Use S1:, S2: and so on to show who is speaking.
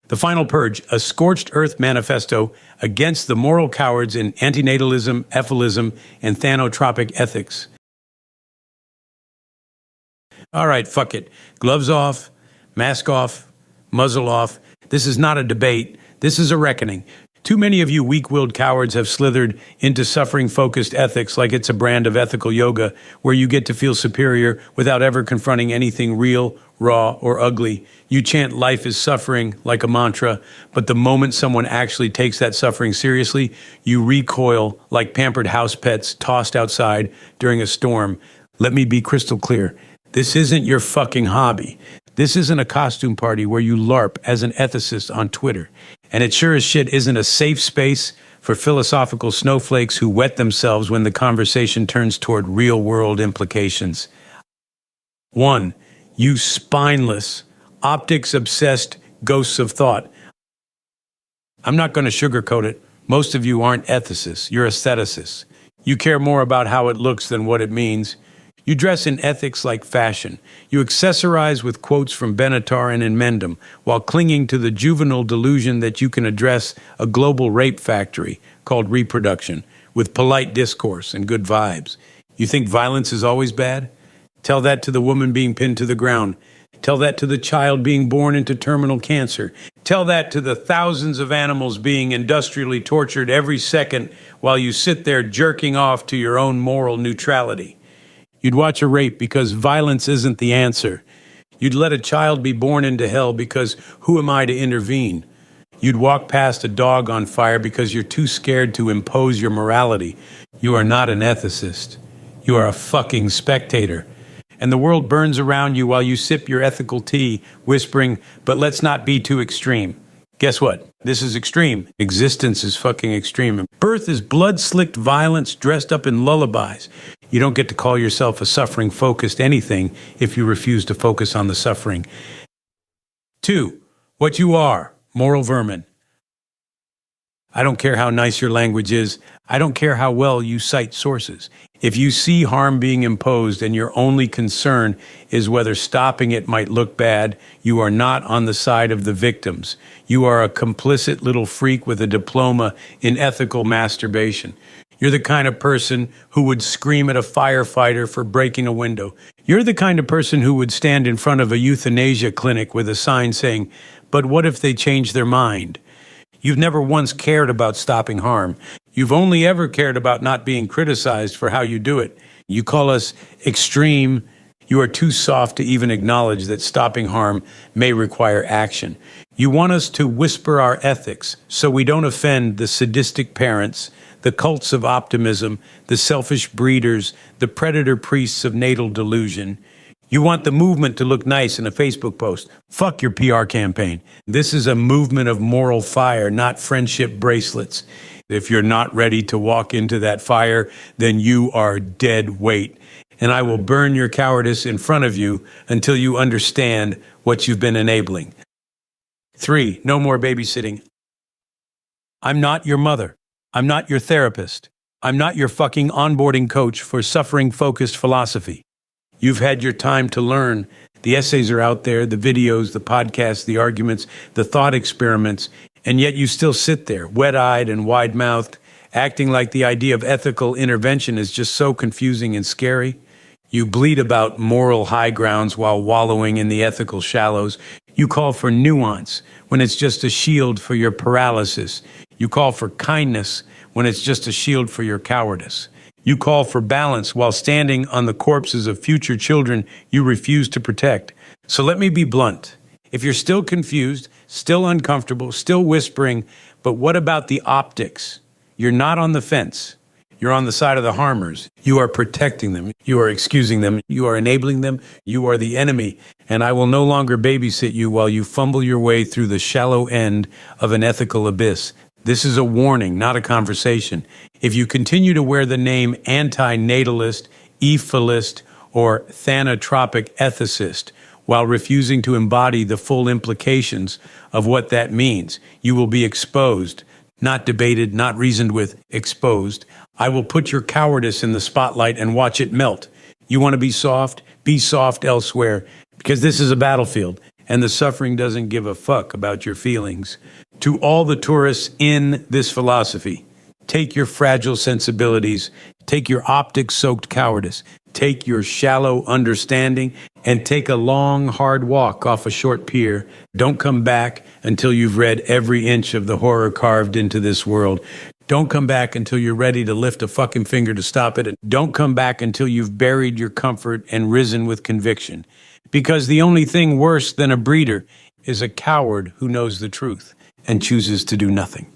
S1: The Final Purge, a scorched earth manifesto against the moral cowards in antinatalism, efilism, and thanotropic ethics. All right, fuck it. Gloves off, mask off, muzzle off. This is not a debate. This is a reckoning. Too many of you weak-willed cowards have slithered into suffering-focused ethics like it's a brand of ethical yoga where you get to feel superior without ever confronting anything real, raw, or ugly. You chant life is suffering like a mantra, but the moment someone actually takes that suffering seriously, you recoil like pampered house pets tossed outside during a storm. Let me be crystal clear. This isn't your fucking hobby. This isn't a costume party where you LARP as an ethicist on Twitter. And it sure as shit isn't a safe space for philosophical snowflakes who wet themselves when the conversation turns toward real-world implications. 1. You spineless, optics-obsessed ghosts of thought. I'm not going to sugarcoat it. Most of you aren't ethicists. You're aestheticists. You care more about how it looks than what it means. You dress in ethics like fashion. You accessorize with quotes from Benatar and Enmendum while clinging to the juvenile delusion that you can address a global rape factory called reproduction with polite discourse and good vibes. You think violence is always bad? Tell that to the woman being pinned to the ground. Tell that to the child being born into terminal cancer. Tell that to the thousands of animals being industrially tortured every second while you sit there jerking off to your own moral neutrality. You'd watch a rape because violence isn't the answer. You'd let a child be born into hell because who am I to intervene? You'd walk past a dog on fire because you're too scared to impose your morality. You are not an ethicist. You are a fucking spectator. And the world burns around you while you sip your ethical tea, whispering, but let's not be too extreme. Guess what? This is extreme. Existence is fucking extreme. Birth is blood-slicked violence dressed up in lullabies. You don't get to call yourself a suffering-focused anything if you refuse to focus on the suffering. 2. What you are, moral vermin. I don't care how nice your language is. I don't care how well you cite sources. If you see harm being imposed and your only concern is whether stopping it might look bad, you are not on the side of the victims. You are a complicit little freak with a diploma in ethical masturbation. You're the kind of person who would scream at a firefighter for breaking a window. You're the kind of person who would stand in front of a euthanasia clinic with a sign saying, "But what if they change their mind?" You've never once cared about stopping harm. You've only ever cared about not being criticized for how you do it. You call us extreme. You are too soft to even acknowledge that stopping harm may require action. You want us to whisper our ethics so we don't offend the sadistic parents, the cults of optimism, the selfish breeders, the predator priests of natal delusion. You want the movement to look nice in a Facebook post. Fuck your PR campaign. This is a movement of moral fire, not friendship bracelets. If you're not ready to walk into that fire, then you are dead weight. And I will burn your cowardice in front of you until you understand what you've been enabling. 3. No more babysitting. I'm not your mother. I'm not your therapist. I'm not your fucking onboarding coach for suffering-focused philosophy. You've had your time to learn. The essays are out there, the videos, the podcasts, the arguments, the thought experiments, and yet you still sit there, wet-eyed and wide-mouthed, acting like the idea of ethical intervention is just so confusing and scary. You bleat about moral high grounds while wallowing in the ethical shallows. You call for nuance when it's just a shield for your paralysis. You call for kindness when it's just a shield for your cowardice. You call for balance while standing on the corpses of future children you refuse to protect. So let me be blunt. If you're still confused, still uncomfortable, still whispering, but what about the optics? You're not on the fence. You're on the side of the harmers. You are protecting them. You are excusing them. You are enabling them. You are the enemy. And I will no longer babysit you while you fumble your way through the shallow end of an ethical abyss. This is a warning, not a conversation. If you continue to wear the name antinatalist, efilist, or thanotropic ethicist while refusing to embody the full implications of what that means, you will be exposed. Not debated, not reasoned with, exposed. I will put your cowardice in the spotlight and watch it melt. You want to be soft elsewhere, because this is a battlefield, and the suffering doesn't give a fuck about your feelings. To all the tourists in this philosophy, take your fragile sensibilities, take your optic-soaked cowardice, take your shallow understanding, and take a long, hard walk off a short pier. Don't come back until you've read every inch of the horror carved into this world. Don't come back until you're ready to lift a fucking finger to stop it. And don't come back until you've buried your comfort and risen with conviction. Because the only thing worse than a breeder is a coward who knows the truth and chooses to do nothing.